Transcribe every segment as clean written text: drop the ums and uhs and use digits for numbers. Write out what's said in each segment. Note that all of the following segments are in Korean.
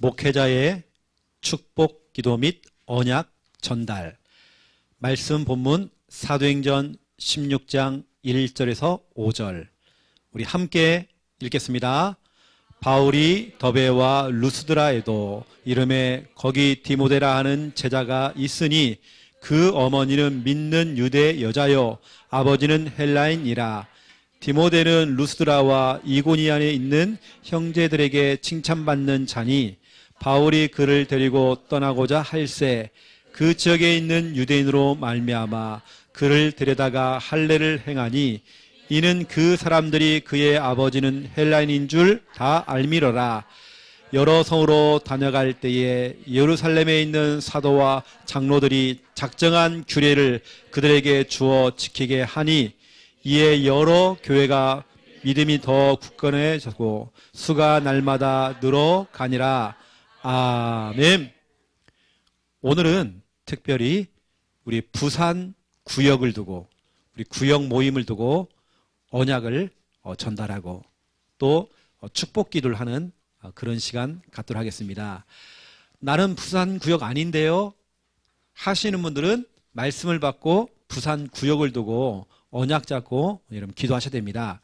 목회자의 축복 기도 및 언약 전달. 말씀 본문 사도행전 16장 1절에서 5절. 우리 함께 읽겠습니다. 바울이 더베와 루스드라에도 이름에 거기 디모데라 하는 제자가 있으니 그 어머니는 믿는 유대 여자요 아버지는 헬라인이라. 디모데는 루스드라와 이고니안에 있는 형제들에게 칭찬받는 자니 바울이 그를 데리고 떠나고자 할새 그 지역에 있는 유대인으로 말미암아 그를 데려다가 할례를 행하니 이는 그 사람들이 그의 아버지는 헬라인인 줄 다 알미러라. 여러 성으로 다녀갈 때에 예루살렘에 있는 사도와 장로들이 작정한 규례를 그들에게 주어 지키게 하니 이에 여러 교회가 믿음이 더 굳건해졌고 수가 날마다 늘어가니라. 아멘. 오늘은 특별히 우리 부산 구역을 두고 우리 구역 모임을 두고 언약을 전달하고 또 축복 기도를 하는 그런 시간 갖도록 하겠습니다. 나는 부산 구역 아닌데요 하시는 분들은 말씀을 받고 부산 구역을 두고 언약 잡고 여러분 기도하셔야 됩니다.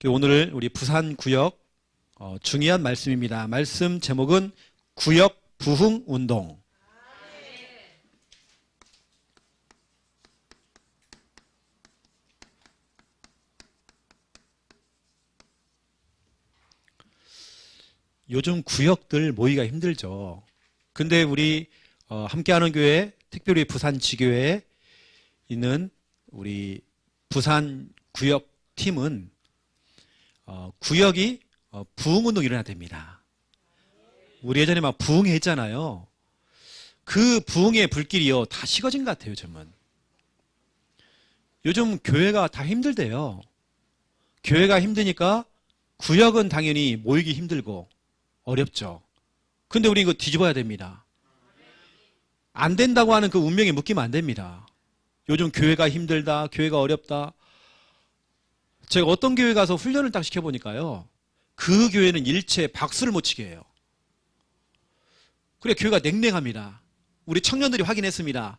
오늘 우리 부산 구역 중요한 말씀입니다. 말씀 제목은 구역 부흥 운동. 요즘 구역들 모이기가 힘들죠. 근데 우리 함께하는 교회, 특별히 부산 지교회에 있는 우리 부산 구역 팀은 구역이 부흥운동이 일어나야 됩니다. 우리 예전에 막 부흥했잖아요. 그 부흥의 불길이요 다 식어진 것 같아요. 요즘은. 요즘 교회가 다 힘들대요. 교회가 힘드니까 구역은 당연히 모이기 힘들고 어렵죠. 근데 우리 이거 뒤집어야 됩니다. 안 된다고 하는 그 운명에 묶이면 안 됩니다. 요즘 교회가 힘들다, 교회가 어렵다. 제가 어떤 교회 가서 훈련을 딱 시켜보니까요. 그 교회는 일체 박수를 못 치게 해요. 그래, 교회가 냉랭합니다. 우리 청년들이 확인했습니다.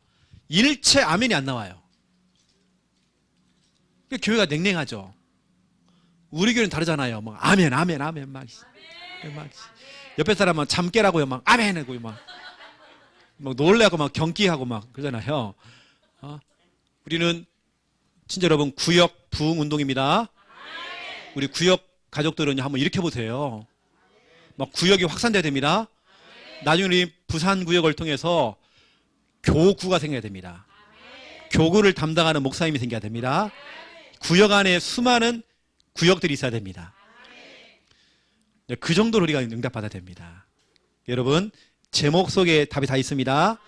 일체 아멘이 안 나와요. 교회가 냉랭하죠. 우리 교회는 다르잖아요. 막 아멘, 아멘, 아멘 막 옆에 사람은 잠 깨라고요. 막 아멘 하고 막 놀래고 막 경기하고 막 그러잖아요. 우리는 진짜 여러분 구역 부흥 운동입니다. 우리 구역 가족들은 한번 일으켜 보세요. 막 구역이 확산돼야 됩니다. 나중에 우리 부산 구역을 통해서 교구가 생겨야 됩니다. 교구를 담당하는 목사님이 생겨야 됩니다. 구역 안에 수많은 구역들이 있어야 됩니다. 그 정도로 우리가 응답받아야 됩니다. 여러분 제목 속에 답이 다 있습니다.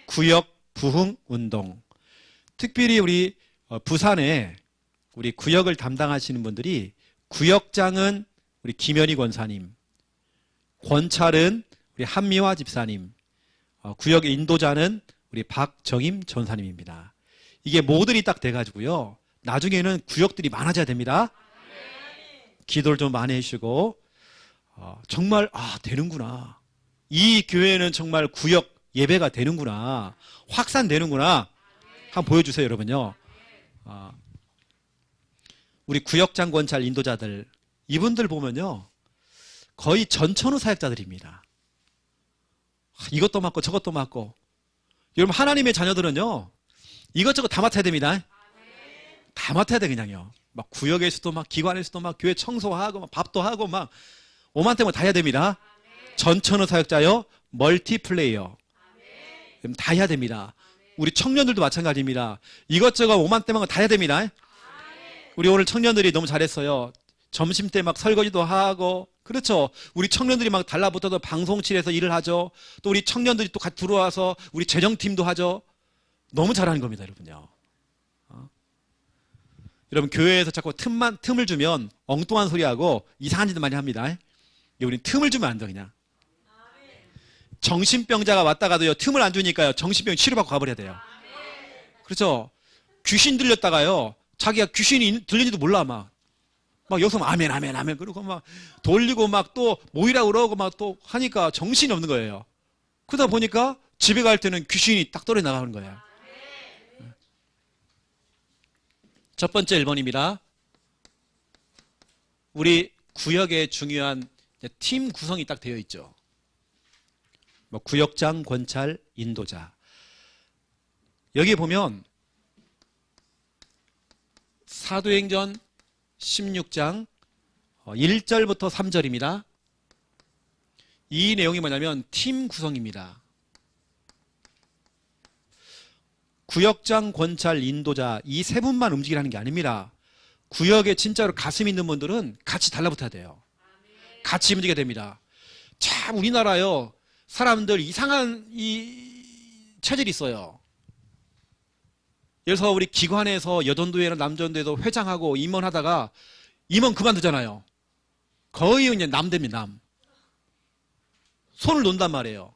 구역 부흥 운동. 특별히 우리 부산에 우리 구역을 담당하시는 분들이 구역장은 우리 김현희 권사님, 권찰은 우리 한미화 집사님, 구역 인도자는 우리 박정임 전사님입니다. 이게 모델이 딱 돼가지고요. 나중에는 구역들이 많아져야 됩니다. 기도를 좀 많이 해주시고 정말 되는구나. 이 교회는 정말 구역 예배가 되는구나. 확산되는구나. 한번 보여주세요, 여러분요. 우리 구역장 권찰 인도자들 이분들 보면요. 거의 전천후 사역자들입니다. 이것도 맡고 저것도 맡고. 여러분 하나님의 자녀들은요. 이것저것 다 맡아야 됩니다. 다 맡아야 돼 그냥요. 막 구역에서도 막 기관에서도 막 교회 청소하고 막 밥도 하고 막 오만때만 다 해야 됩니다. 전천후 사역자요. 멀티플레이어. 다 해야 됩니다. 우리 청년들도 마찬가지입니다. 이것저것 오만때만 다 해야 됩니다. 우리 오늘 청년들이 너무 잘했어요. 점심때 막 설거지도 하고 그렇죠. 우리 청년들이 막 달라붙어서 방송실에서 일을 하죠. 또 우리 청년들이 또 같이 들어와서 우리 재정팀도 하죠. 너무 잘하는 겁니다. 여러분요. 여러분 교회에서 자꾸 틈을 주면 엉뚱한 소리하고 이상한 짓도 많이 합니다. 우리는 틈을 주면 안 돼 그냥. 정신병자가 왔다가도요 틈을 안 주니까요 정신병 치료받고 가버려야 돼요. 그렇죠. 귀신 들렸다가요 자기가 귀신이 들린지도 몰라 막 막 여기서 아멘, 아멘, 아멘. 그러고 막 돌리고 막 또 모이라고 그러고 막 또 하니까 정신이 없는 거예요. 그러다 보니까 집에 갈 때는 귀신이 딱 떨어 나가는 거예요. 첫 번째 1번입니다. 우리 구역에 중요한 팀 구성이 딱 되어 있죠. 뭐 구역장, 권찰, 인도자. 여기 보면 사도행전 16장 1절부터 3절입니다. 이 내용이 뭐냐면 팀 구성입니다. 구역장, 권찰, 인도자 이 세 분만 움직이라는 게 아닙니다. 구역에 진짜로 가슴 있는 분들은 같이 달라붙어야 돼요. 같이 움직여야 됩니다. 참 우리나라요 사람들 이상한 이 체질이 있어요. 예를 들어서 우리 기관에서 여전도회나 남전도회도 회장하고 임원하다가 임원 그만두잖아요. 거의 이제 남됩니다. 남. 손을 놓는단 말이에요.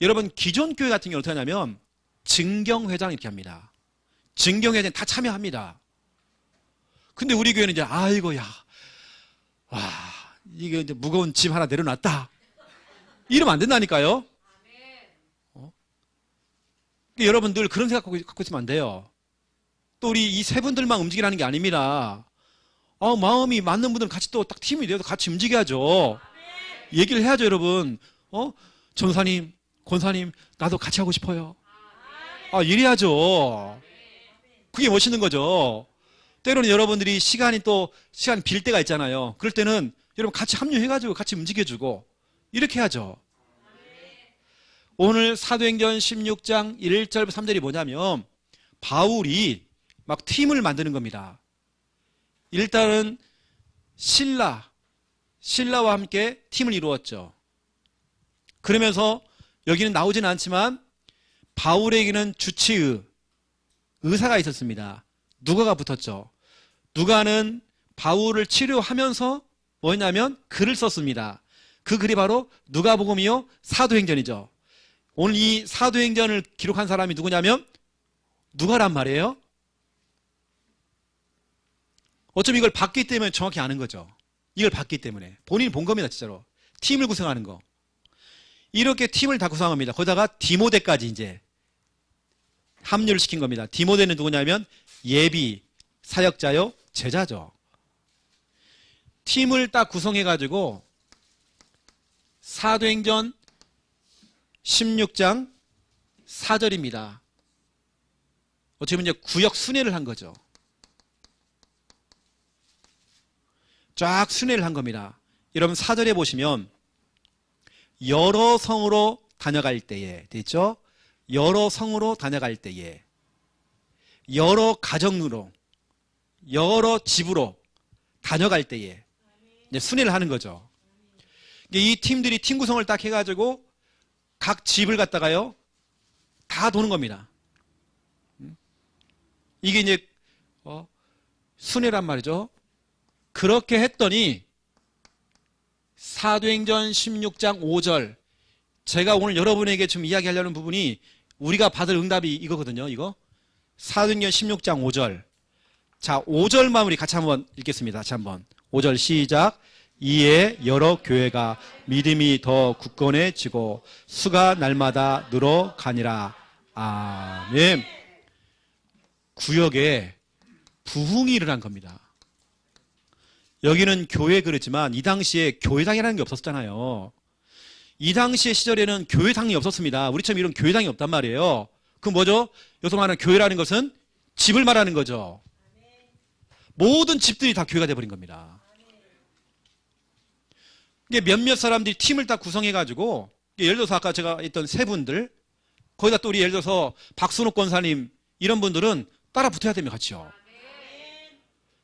여러분 기존 교회 같은 경우 어떻게 하냐면 증경회장 이렇게 합니다. 증경회장 다 참여합니다. 근데 우리 교회는 이제 아이고야 와 이게 이제 무거운 짐 하나 내려놨다 이러면 안 된다니까요. 여러분들 그런 생각 갖고 있으면 안 돼요. 또 우리 이 세 분들만 움직이라는 게 아닙니다. 마음이 맞는 분들은 같이 또 딱 팀이 되어서 같이 움직여야죠. 얘기를 해야죠, 여러분. 전사님, 권사님, 나도 같이 하고 싶어요. 이래야죠. 그게 멋있는 거죠. 때로는 여러분들이 시간 빌 때가 있잖아요. 그럴 때는 여러분 같이 합류해가지고 같이 움직여주고 이렇게 해야죠. 오늘 사도행전 16장 1절 3절이 뭐냐면 바울이 막 팀을 만드는 겁니다. 일단은 신라와 함께 팀을 이루었죠. 그러면서 여기는 나오지는 않지만 바울에게는 의사가 있었습니다. 누가가 붙었죠. 누가는 바울을 치료하면서 뭐였냐면 글을 썼습니다. 그 글이 바로 누가복음이요 사도행전이죠. 오늘 이 사도행전을 기록한 사람이 누구냐면 누가란 말이에요. 어쩌면 이걸 봤기 때문에 정확히 아는 거죠. 이걸 봤기 때문에 본인이 본 겁니다. 진짜로 팀을 구성하는 거. 이렇게 팀을 다 구성합니다. 거기다가 디모데까지 이제 합류를 시킨 겁니다. 디모데는 누구냐면 예비 사역자요 제자죠. 팀을 딱 구성해가지고 사도행전 16장 4절입니다. 어떻게 보면 이제 구역 순회를 한 거죠. 쫙 순회를 한 겁니다. 여러분 4절에 보시면 여러 성으로 다녀갈 때에 됐죠? 여러 성으로 다녀갈 때에 여러 가정으로 여러 집으로 다녀갈 때에 이제 순회를 하는 거죠. 이 팀들이 팀 구성을 딱 해가지고 각 집을 갖다가요 다 도는 겁니다. 이게 이제 순회란 말이죠. 그렇게 했더니 사도행전 16장 5절 제가 오늘 여러분에게 좀 이야기하려는 부분이 우리가 받을 응답이 이거거든요. 이거 사도행전 16장 5절. 자 5절만 우리 같이 한번 읽겠습니다. 다시 한번 5절 시작. 이에 여러 교회가 믿음이 더 굳건해지고 수가 날마다 늘어가니라. 아멘. 구역에 부흥이 일어난 겁니다. 여기는 교회 그렇지만 이 당시에 교회당이라는 게 없었잖아요. 이 당시의 시절에는 교회당이 없었습니다. 우리처럼 이런 교회당이 없단 말이에요. 그럼 뭐죠? 여기서 말하는 교회라는 것은 집을 말하는 거죠. 모든 집들이 다 교회가 돼버린 겁니다. 이게 몇몇 사람들이 팀을 다 구성해가지고 예를 들어서 아까 제가 했던 세 분들 거기다 또 우리 예를 들어서 박순옥 권사님 이런 분들은 따라 붙어야 됩니다. 같이요.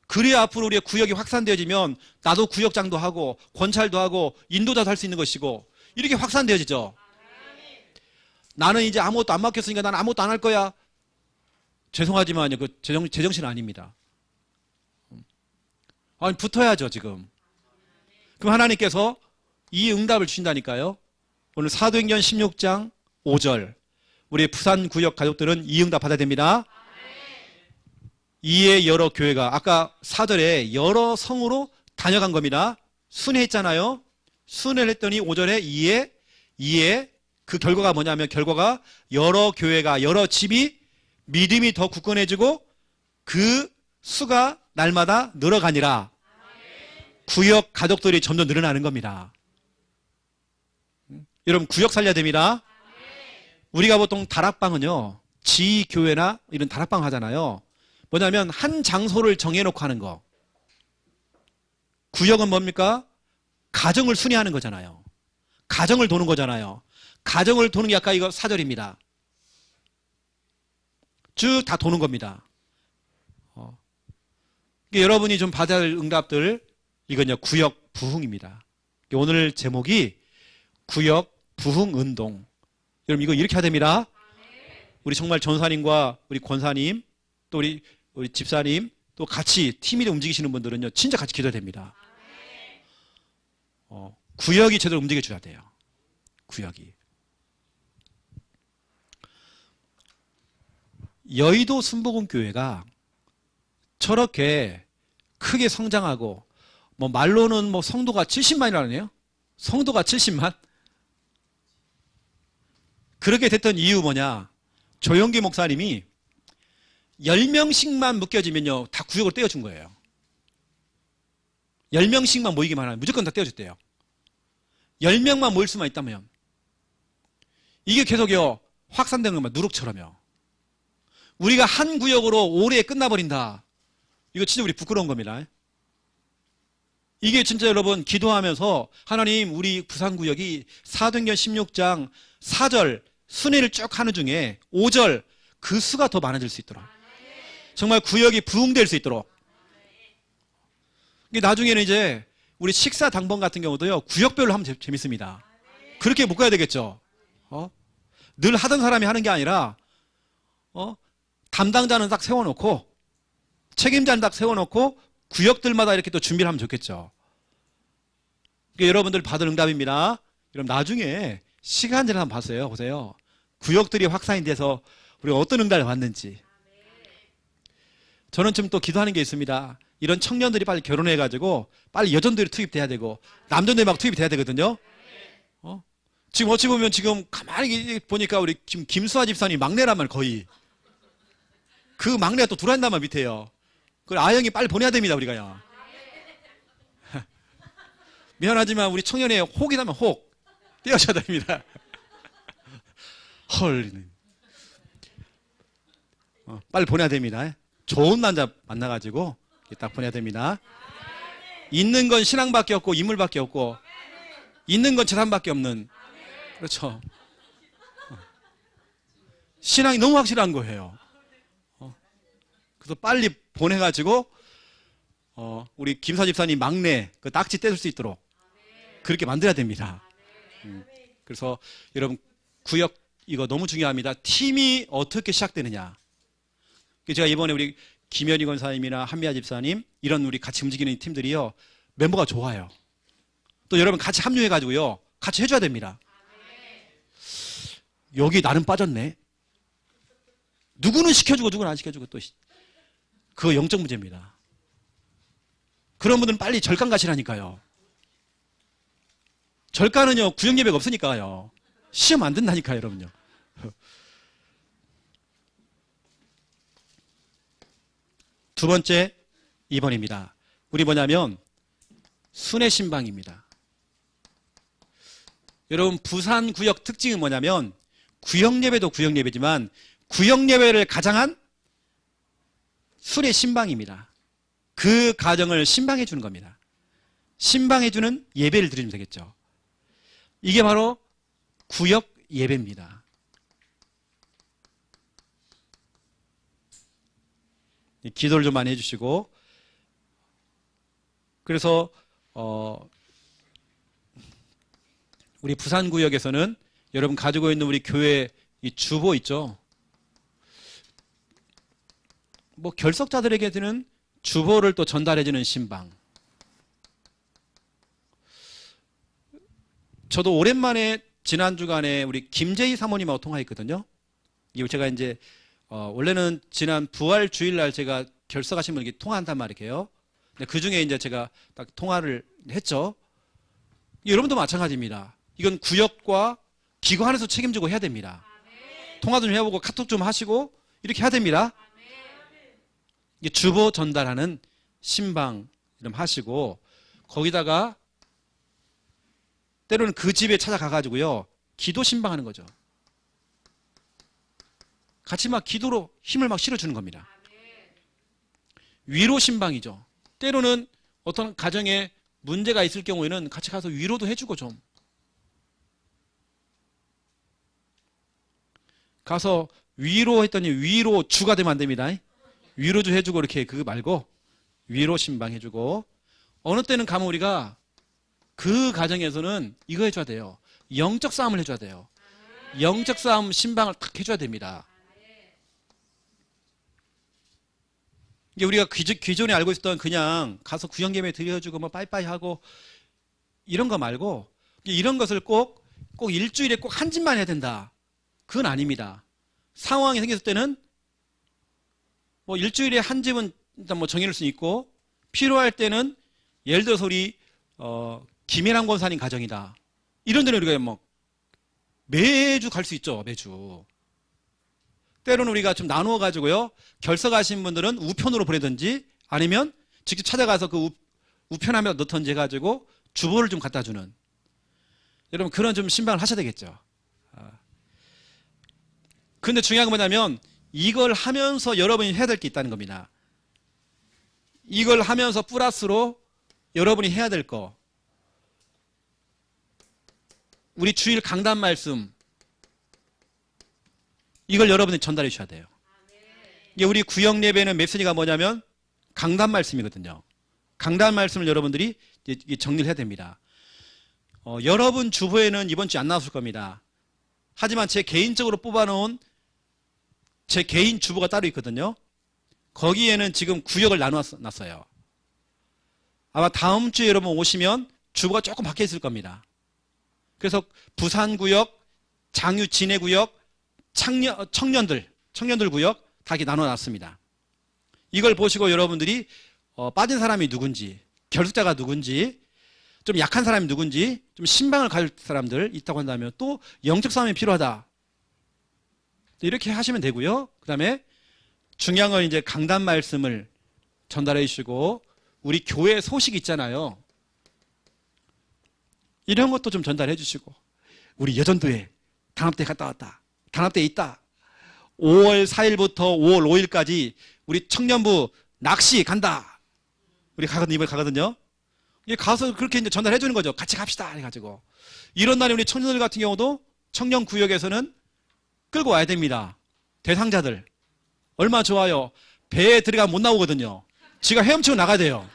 그래야 앞으로 우리의 구역이 확산되어지면 나도 구역장도 하고 권찰도 하고 인도자도 할 수 있는 것이고 이렇게 확산되어지죠. 나는 이제 아무것도 안 맡겼으니까 나는 아무것도 안 할 거야. 죄송하지만요. 그 제정신 아닙니다. 아니 붙어야죠 지금. 그럼 하나님께서 이 응답을 주신다니까요. 오늘 사도행전 16장 5절 우리 부산 구역 가족들은 이 응답 받아야 됩니다. 이에 여러 교회가 아까 4절에 여러 성으로 다녀간 겁니다. 순회했잖아요. 순회를 했더니 5절에 이에 그 결과가 뭐냐면 결과가 여러 교회가 여러 집이 믿음이 더 굳건해지고 그 수가 날마다 늘어가니라. 구역 가족들이 점점 늘어나는 겁니다. 여러분 구역 살려야 됩니다. 우리가 보통 다락방은요 지교회나 이런 다락방 하잖아요. 뭐냐면 한 장소를 정해놓고 하는 거. 구역은 뭡니까? 가정을 순회하는 거잖아요. 가정을 도는 거잖아요. 가정을 도는 게 아까 이거 4절입니다. 쭉 다 도는 겁니다. 여러분이 좀 받아야 할 응답들 이건요 구역 부흥입니다. 오늘 제목이 구역 부흥 운동. 여러분 이거 이렇게 해야 됩니다. 우리 정말 전사님과 우리 권사님 또 우리 집사님 또 같이 팀이 움직이시는 분들은요 진짜 같이 기도해야 됩니다. 구역이 제대로 움직여줘야 돼요. 구역이. 여의도 순복음교회가 저렇게 크게 성장하고 뭐 말로는 뭐 성도가 70만이라네요. 성도가 70만? 그렇게 됐던 이유 뭐냐? 조영기 목사님이 10명씩만 묶여지면요 다 구역으로 떼어준 거예요. 10명씩만 모이기만 하면 무조건 다 떼어줬대요. 10명만 모일 수만 있다면 이게 계속요 확산되는 것만 누룩처럼요. 우리가 한 구역으로 오래 끝나버린다. 이거 진짜 우리 부끄러운 겁니다. 이게 진짜 여러분 기도하면서 하나님 우리 부산구역이 사도행전 16장 4절 순회를 쭉 하는 중에 5절 그 수가 더 많아질 수 있도록 정말 구역이 부흥될 수 있도록. 나중에는 이제 우리 식사 당번 같은 경우도요 구역별로 하면 재밌습니다. 그렇게 못 가야 되겠죠. 늘 하던 사람이 하는 게 아니라 담당자는 딱 세워놓고 책임자는 딱 세워놓고 구역들마다 이렇게 또 준비를 하면 좋겠죠. 여러분들 받을 응답입니다. 여러분 나중에 시간제를 한번 보세요. 구역들이 확산이 돼서 우리가 어떤 응답을 받는지. 저는 지금 또 기도하는 게 있습니다. 이런 청년들이 빨리 결혼해가지고 빨리 여전들이 투입돼야 되고 남전들이 막 투입돼야 되거든요. 지금 어찌 보면 지금 가만히 보니까 우리 지금 김수아 집사님 막내라면 거의 그 막내가 또 들어간다면 밑에요. 그 아영이 빨리 보내야 됩니다 우리가요. 미안하지만 우리 청년의 혹이 나면 혹 떼어줘야 됩니다. 헐. 빨리 보내야 됩니다. 좋은 남자 만나가지고 딱 보내야 됩니다. 있는 건 신앙밖에 없고 인물밖에 없고 있는 건 재산밖에 없는. 그렇죠. 신앙이 너무 확실한 거예요. 그래서 빨리 보내가지고 우리 김사 집사님 막내 그 낙지 떼줄 수 있도록 그렇게 만들어야 됩니다. 그래서 여러분 구역 이거 너무 중요합니다. 팀이 어떻게 시작되느냐. 제가 이번에 우리 김현희 권사님이나 한미아 집사님 이런 우리 같이 움직이는 팀들이요 멤버가 좋아요. 또 여러분 같이 합류해가지고요 같이 해줘야 됩니다. 여기 나는 빠졌네. 누구는 시켜주고 누구는 안 시켜주고 또 그거 영적 문제입니다. 그런 분들은 빨리 절간 가시라니까요. 절간은요 구역 예배가 없으니까요. 시험 안 된다니까요 여러분요. 두 번째 2번입니다. 우리 뭐냐면 순회 신방입니다. 여러분 부산 구역 특징은 뭐냐면 구역 예배도 구역 예배지만 구역 예배를 가장한 순회 신방입니다. 그 가정을 신방해 주는 겁니다. 신방해 주는 예배를 드리면 되겠죠. 이게 바로 구역 예배입니다. 기도를 좀 많이 해주시고 그래서 우리 부산구역에서는 여러분 가지고 있는 우리 교회 이 주보 있죠. 뭐 결석자들에게는 주보를 또 전달해주는 신방. 저도 오랜만에 지난 주간에 우리 김재희 사모님하고 통화했거든요. 이거 제가 이제 원래는 지난 부활 주일날 제가 결석하신 분 이렇게 통화한단 말이에요. 그 중에 이제 제가 딱 통화를 했죠. 여러분도 마찬가지입니다. 이건 구역과 기구 안에서 책임지고 해야 됩니다. 통화도 좀 해보고 카톡 좀 하시고 이렇게 해야 됩니다. 이게 주보 전달하는 신방 이름 하시고 거기다가 때로는 그 집에 찾아가가지고요 기도 신방하는 거죠. 같이 막 기도로 힘을 막 실어주는 겁니다. 위로 신방이죠. 때로는 어떤 가정에 문제가 있을 경우에는 같이 가서 위로도 해주고 좀 가서 위로했더니 위로 주가 되면 안 됩니다. 위로도 해주고 이렇게 그거 말고 위로 신방 해주고 어느 때는 가면 우리가 그 가정에서는 이거 해줘야 돼요. 영적 싸움을 해줘야 돼요. 영적 싸움 신방을 딱 해줘야 됩니다. 이게 우리가 기존에 알고 있었던 그냥 가서 구형예배 드려주고 뭐 빠이빠이 하고 이런 거 말고 이런 것을 꼭 일주일에 꼭 한 집만 해야 된다. 그건 아닙니다. 상황이 생겼을 때는 뭐 일주일에 한 집은 일단 뭐 정해놓을 수 있고 필요할 때는 예를 들어서 우리 김혜남 권사님 가정이다. 이런 데는 우리가 뭐 매주 갈 수 있죠. 매주. 때로는 우리가 좀 나누어 가지고요. 결석하신 분들은 우편으로 보내든지 아니면 직접 찾아가서 그 우편함에 넣던지 해가지고 주보를 좀 갖다 주는 여러분 그런 좀 신방을 하셔야 되겠죠. 근데 중요한 건 뭐냐면 이걸 하면서 여러분이 해야 될 게 있다는 겁니다. 이걸 하면서 플러스로 여러분이 해야 될 거. 우리 주일 강단 말씀 이걸 여러분이 전달해 주셔야 돼요. 이게 우리 구역 예배는 메시지가 뭐냐면 강단 말씀이거든요. 강단 말씀을 여러분들이 정리를 해야 됩니다. 여러분 주보에는 이번 주에 안 나왔을 겁니다. 하지만 제 개인적으로 뽑아놓은 제 개인 주보가 따로 있거든요. 거기에는 지금 구역을 나눠놨어요. 아마 다음 주에 여러분 오시면 주보가 조금 바뀌어 있을 겁니다. 그래서 부산구역, 장유 진해구역, 청년들 구역 다 이렇게 나눠놨습니다. 이걸 보시고 여러분들이 빠진 사람이 누군지, 결석자가 누군지, 좀 약한 사람이 누군지, 좀 신방을 가질 사람들 있다고 한다면 또 영적 싸움이 필요하다. 이렇게 하시면 되고요. 그 다음에 중요한 건 이제 강단 말씀을 전달해 주시고 우리 교회 소식 있잖아요. 이런 것도 좀 전달해 주시고 우리 여전도에 단합대 갔다 왔다. 단합대에 있다. 5월 4일부터 5월 5일까지 우리 청년부 낚시 간다. 우리 가거든요. 이번에 가거든요. 이게 가서 그렇게 이제 전달해 주는 거죠. 같이 갑시다. 해가지고. 이런 날에 우리 청년들 같은 경우도 청년구역에서는 끌고 와야 됩니다. 대상자들. 얼마나 좋아요. 배에 들어가면 못 나오거든요. 지가 헤엄치고 나가야 돼요.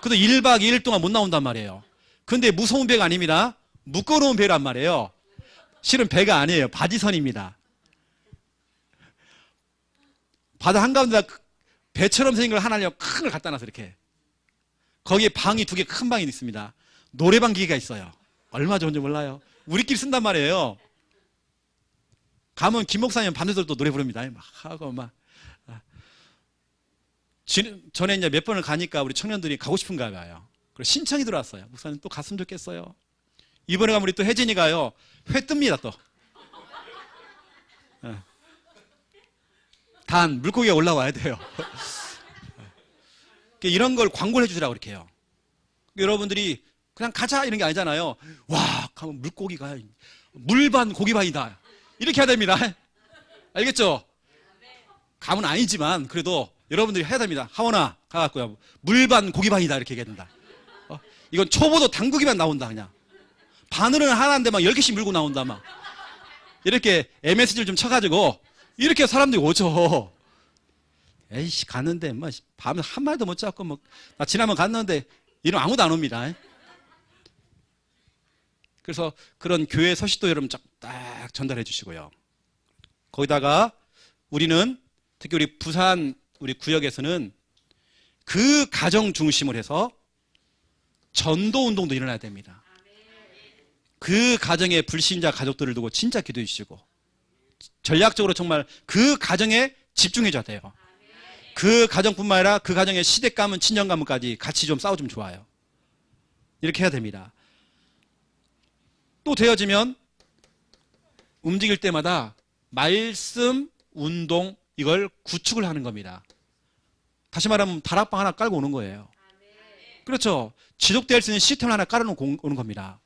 그래도 1박 2일 동안 못 나온단 말이에요. 근데 무서운 배가 아닙니다. 묶어놓은 배란 말이에요. 실은 배가 아니에요. 바지선입니다. 바다 한가운데다 배처럼 생긴 걸 하나 큰 걸 갖다 놔서 이렇게. 거기에 방이 2개 큰 방이 있습니다. 노래방 기계가 있어요. 얼마 좋은지 몰라요. 우리끼리 쓴단 말이에요. 가면 김 목사님 밤새도록 또 노래 부릅니다. 막 하고 막. 전에 이제 몇 번을 가니까 우리 청년들이 가고 싶은가 봐요. 그래서 신청이 들어왔어요. 목사님 또 갔으면 좋겠어요. 이번에 가면 우리 또 혜진이가요. 회 뜹니다 또. 단 물고기가 올라와야 돼요. 이런 걸 광고를 해주시라고 이렇게 해요. 여러분들이 그냥 가자 이런 게 아니잖아요. 와 가면 물고기가 물반 고기반이다. 이렇게 해야 됩니다. 알겠죠? 감은 아니지만 그래도 여러분들이 해야 됩니다. 하원아 가갖고요. 물반 고기반이다 이렇게 얘기해야 된다. 이건 초보도 당구기만 나온다 그냥. 바늘은 하나인데 막 10개씩 물고 나온다 막. 이렇게 MSG를 좀 쳐가지고 이렇게 사람들이 오죠. 에이씨 갔는데 뭐 밤에 한 마리도 못 잡고 뭐 나 지난번 갔는데 이러면 아무도 안 옵니다. 그래서 그런 교회 소식도 여러분 딱 전달해 주시고요. 거기다가 우리는 특히 우리 부산 우리 구역에서는 그 가정 중심으로 해서 전도 운동도 일어나야 됩니다. 그 가정의 불신자 가족들을 두고 진짜 기도해 주시고 전략적으로 정말 그 가정에 집중해 줘야 돼요. 그 가정뿐만 아니라 그 가정의 시댁 가문, 친정 가문까지 같이 좀 싸워주면 좋아요. 이렇게 해야 됩니다. 또 되어지면 움직일 때마다 말씀, 운동 이걸 구축을 하는 겁니다. 다시 말하면 다락방 하나 깔고 오는 거예요. 그렇죠. 지속될 수 있는 시스템을 하나 깔아놓고 오는 겁니다.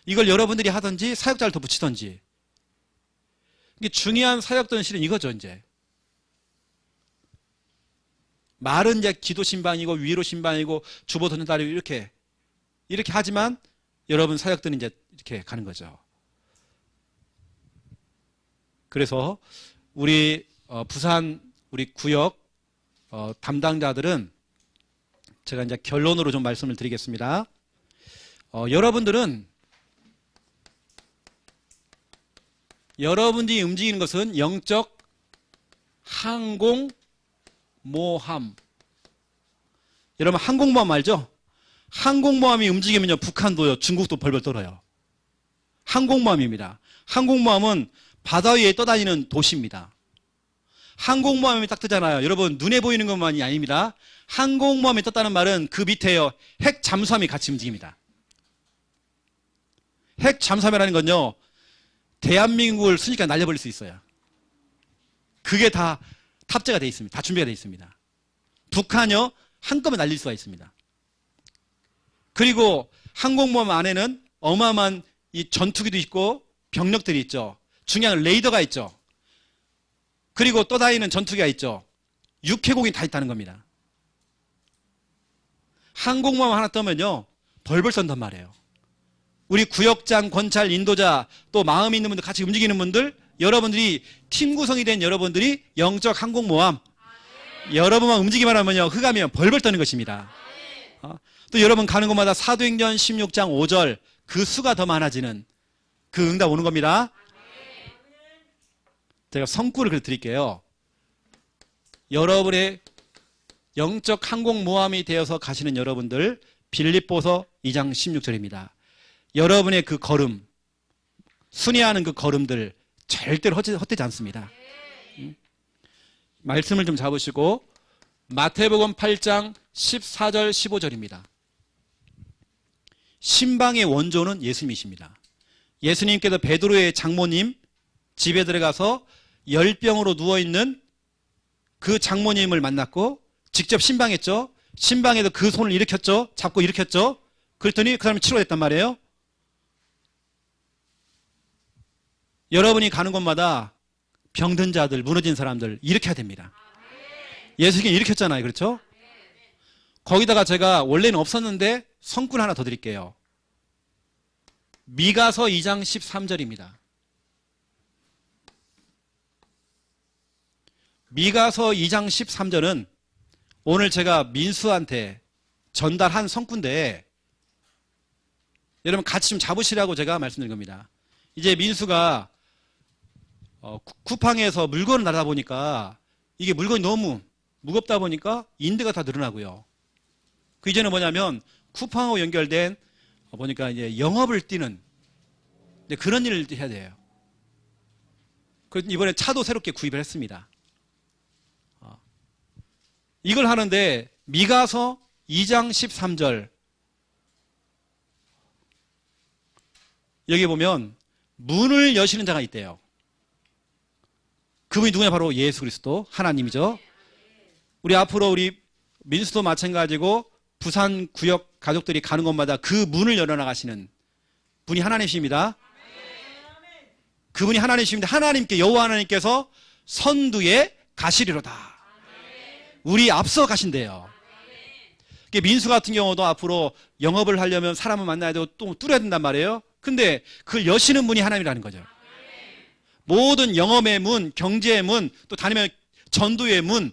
이걸 여러분들이 하든지 사역자를 더 붙이든지. 이게 중요한 사역들은 실은 이거죠, 이제. 말은 이제 기도 신방이고 위로 신방이고 주보 던전다리고 이렇게 하지만 여러분 사역들은 이제 이렇게 가는 거죠. 그래서 우리 부산 우리 구역 담당자들은 제가 이제 결론으로 좀 말씀을 드리겠습니다. 여러분들이 움직이는 것은 영적 항공모함. 여러분 항공모함 알죠? 항공모함이 움직이면요 북한도요 중국도 벌벌 떨어요. 항공모함입니다. 항공모함은 바다 위에 떠다니는 도시입니다. 항공모함이 딱 뜨잖아요. 여러분 눈에 보이는 것만이 아닙니다. 항공모함이 떴다는 말은 그 밑에요 핵 잠수함이 같이 움직입니다. 핵 잠수함이라는 건요 대한민국을 순식간에 날려버릴 수 있어요. 그게 다 탑재가 되어 있습니다. 다 준비가 되어 있습니다. 북한요 한꺼번에 날릴 수가 있습니다. 그리고 항공모함 안에는 어마어마한 이 전투기도 있고 병력들이 있죠. 중요한 레이더가 있죠. 그리고 떠다니는 전투기가 있죠. 육해공이 다 있다는 겁니다. 항공모함 하나 떠면요 벌벌 쏜단 말이에요. 우리 구역장, 권찰, 인도자 또 마음이 있는 분들 같이 움직이는 분들 여러분들이 팀 구성이 된 여러분들이 영적 항공모함 여러분만 움직이기만 하면요 흑암이면 벌벌 떠는 것입니다. 또 여러분 가는 곳마다 사도행전 16장 5절 그 수가 더 많아지는 그 응답 오는 겁니다. 제가 성구를 드릴게요. 여러분의 영적 항공모함이 되어서 가시는 여러분들 빌립보서 2장 16절입니다. 여러분의 그 걸음 순회하는 그 걸음들 절대로 헛되지 않습니다. 말씀을 좀 잡으시고 마태복음 8장 14절 15절입니다. 신방의 원조는 예수님이십니다. 예수님께서 베드로의 장모님 집에 들어가서 열병으로 누워있는 그 장모님을 만났고 직접 신방했죠. 신방에서 그 손을 일으켰죠. 잡고 일으켰죠. 그랬더니 그 사람이 치료됐단 말이에요. 여러분이 가는 곳마다 병든 자들, 무너진 사람들 일으켜야 됩니다. 예수님이 일으켰잖아요. 그렇죠? 거기다가 제가 원래는 없었는데 성꾼 하나 더 드릴게요. 미가서 2장 13절입니다. 미가서 2장 13절은 오늘 제가 민수한테 전달한 성꾼인데 여러분 같이 좀 잡으시라고 제가 말씀드린 겁니다. 이제 민수가 쿠팡에서 물건을 나르다 보니까 이게 물건이 너무 무겁다 보니까 인대가 다 늘어나고요. 그 이제는 뭐냐면 쿠팡하고 연결된 보니까 이제 영업을 뛰는 그런 일을 해야 돼요. 그래서 이번에 차도 새롭게 구입을 했습니다. 이걸 하는데 미가서 2장 13절 여기 보면 문을 여시는 자가 있대요. 그분이 누구냐? 바로 예수 그리스도 하나님이죠. 우리 앞으로 우리 민수도 마찬가지고 부산 구역 가족들이 가는 곳마다 그 문을 열어나가시는 분이 하나님이십니다. 그분이 하나님이십니다. 하나님께 여호와 하나님께서 선두에 가시리로다. 우리 앞서 가신대요. 민수 같은 경우도 앞으로 영업을 하려면 사람을 만나야 되고 또 뚫어야 된단 말이에요. 근데 그걸 여시는 분이 하나님이라는 거죠. 모든 영업의 문, 경제의 문, 또 다니면 전도의 문,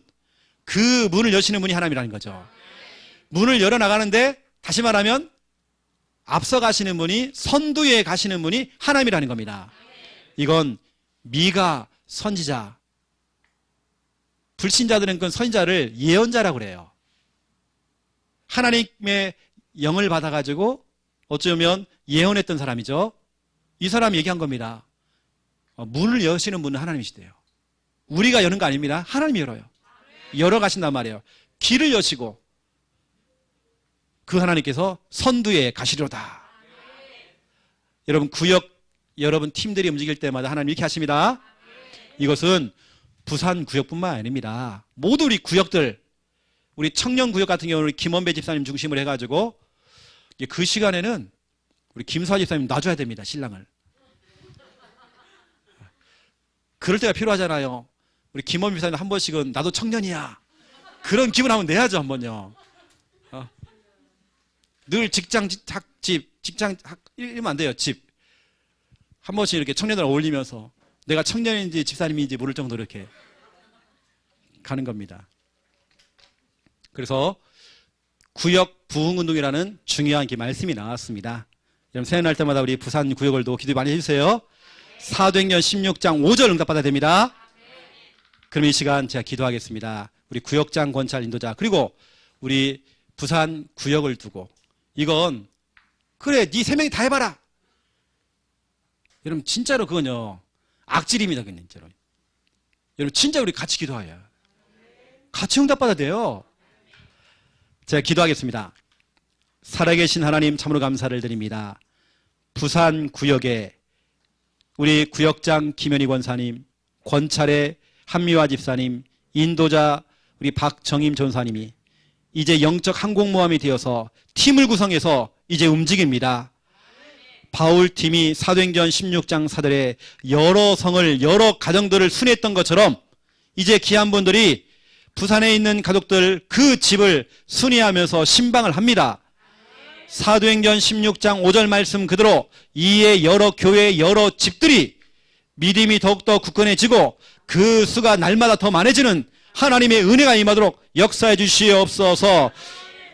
그 문을 여시는 분이 하나님이라는 거죠. 문을 열어나가는데 다시 말하면 앞서 가시는 분이 선두에 가시는 분이 하나님이라는 겁니다. 이건 미가 선지자, 불신자들은 그 선지자를 예언자라고 그래요. 하나님의 영을 받아가지고 어쩌면 예언했던 사람이죠. 이 사람이 얘기한 겁니다. 문을 여시는 분은 하나님이시대요. 우리가 여는 거 아닙니다. 하나님이 열어요. 열어가신단 말이에요. 길을 여시고 그 하나님께서 선두에 가시려다. 여러분 구역, 여러분 팀들이 움직일 때마다 하나님 이렇게 하십니다. 이것은 부산 구역뿐만 아닙니다. 모두 우리 구역들, 우리 청년 구역 같은 경우는 김원배 집사님 중심으로 해가지고 그 시간에는 우리 김수아 집사님 놔줘야 됩니다. 신랑을. 그럴 때가 필요하잖아요. 우리 김원배 집사님 한 번씩은 나도 청년이야. 그런 기분 한번 내야죠, 한 번요. 늘 직장, 이러면 안 돼요, 집. 한 번씩 이렇게 청년들 어울리면서 내가 청년인지 집사님인지 모를 정도로 이렇게 가는 겁니다. 그래서 구역 부흥운동이라는 중요한 말씀이 나왔습니다. 여러분 새해날 때마다 우리 부산 구역을 도 기도 많이 해주세요. 사도행전 16장 5절 응답받아야 됩니다. 그럼 이 시간 제가 기도하겠습니다. 우리 구역장 권찰 인도자 그리고 우리 부산 구역을 두고 이건 그래 네 세 명이 다 해봐라. 여러분 진짜로 그건요 악질입니다. 그건 진짜로. 여러분 진짜 우리 같이 기도해요. 같이 응답받아야 돼요. 제가 기도하겠습니다. 살아계신 하나님 참으로 감사를 드립니다. 부산 구역에 우리 구역장 김현희 권사님, 권찰의 한미화 집사님, 인도자 우리 박정임 전사님이 이제 영적 항공모함이 되어서 팀을 구성해서 이제 움직입니다. 바울팀이 사도행전 16장 사들의 여러 성을 여러 가정들을 순회했던 것처럼 이제 귀한 분들이 부산에 있는 가족들 그 집을 순회하면서 신방을 합니다. 사도행전 16장 5절 말씀 그대로 이에 여러 교회 여러 집들이 믿음이 더욱더 굳건해지고 그 수가 날마다 더 많아지는 하나님의 은혜가 임하도록 역사해 주시옵소서.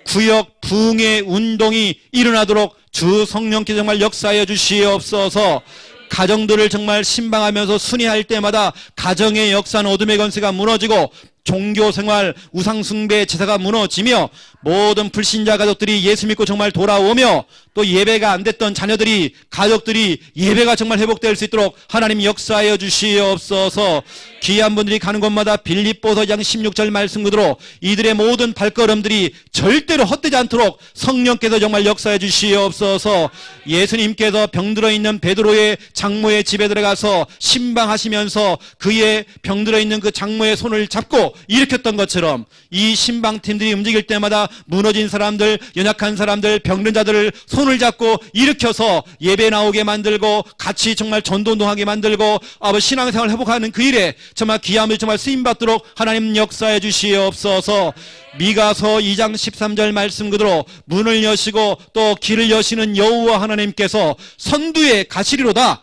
구역 부흥의 운동이 일어나도록 주 성령께서 정말 역사해 주시옵소서. 가정들을 정말 신방하면서 순회할 때마다 가정의 역사는 어둠의 권세가 무너지고 종교생활 우상숭배 제사가 무너지며 모든 불신자 가족들이 예수 믿고 정말 돌아오며 또 예배가 안 됐던 자녀들이 가족들이 예배가 정말 회복될 수 있도록 하나님 역사하여 주시옵소서. 귀한 분들이 가는 곳마다 빌립보서 장 16절 말씀 그대로 이들의 모든 발걸음들이 절대로 헛되지 않도록 성령께서 정말 역사해 주시옵소서. 예수님께서 병들어 있는 베드로의 장모의 집에 들어가서 신방하시면서 그의 병들어 있는 그 장모의 손을 잡고 일으켰던 것처럼 이 신방팀들이 움직일 때마다 무너진 사람들, 연약한 사람들, 병든 자들을 손을 잡고 일으켜서 예배 나오게 만들고 같이 정말 전도운동하게 만들고 아버지 신앙생활 회복하는 그 일에 정말 귀함을 정말 쓰임받도록 하나님 역사해 주시옵소서. 미가서 2장 13절 말씀 그대로 문을 여시고 또 길을 여시는 여호와 하나님께서 선두에 가시리로다.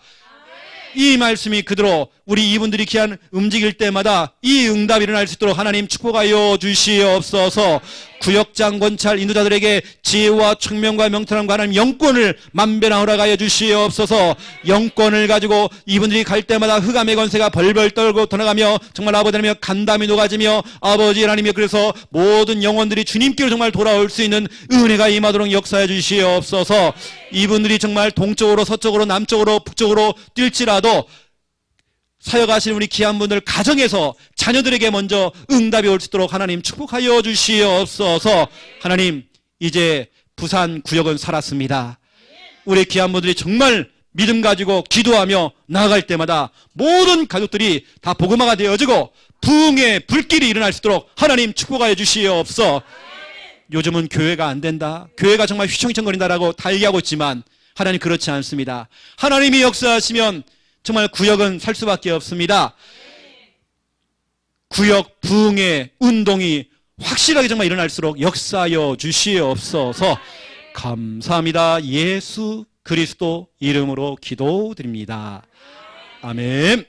이 말씀이 그대로 우리 이분들이 귀한 움직일 때마다 이 응답이 일어날 수 있도록 하나님 축복하여 주시옵소서. 구역장 권찰 인도자들에게 지혜와 청명과 명철함과 하나님 영권을 만배나 허락하여 주시옵소서. 영권을 가지고 이분들이 갈 때마다 흑암의 권세가 벌벌 떨고 떠나가며 정말 아버지 하나님의 간담이 녹아지며 아버지 하나님의 그래서 모든 영혼들이 주님께로 정말 돌아올 수 있는 은혜가 임하도록 역사해 주시옵소서. 이분들이 정말 동쪽으로 서쪽으로 남쪽으로 북쪽으로 뛸지라도 사역하시는 우리 귀한 분들 가정에서 자녀들에게 먼저 응답이 올 수 있도록 하나님 축복하여 주시옵소서. 하나님 이제 부산 구역은 살았습니다. 우리 귀한 분들이 정말 믿음 가지고 기도하며 나아갈 때마다 모든 가족들이 다 복음화가 되어지고 부흥의 불길이 일어날 수 있도록 하나님 축복하여 주시옵소서. 요즘은 교회가 안 된다, 교회가 정말 휘청휘청거린다라고 달리하고 있지만 하나님 그렇지 않습니다. 하나님이 역사하시면 정말 구역은 살 수밖에 없습니다. 구역 부흥의 운동이 확실하게 정말 일어날수록 역사하여 주시옵소서. 감사합니다. 예수 그리스도 이름으로 기도드립니다. 아멘.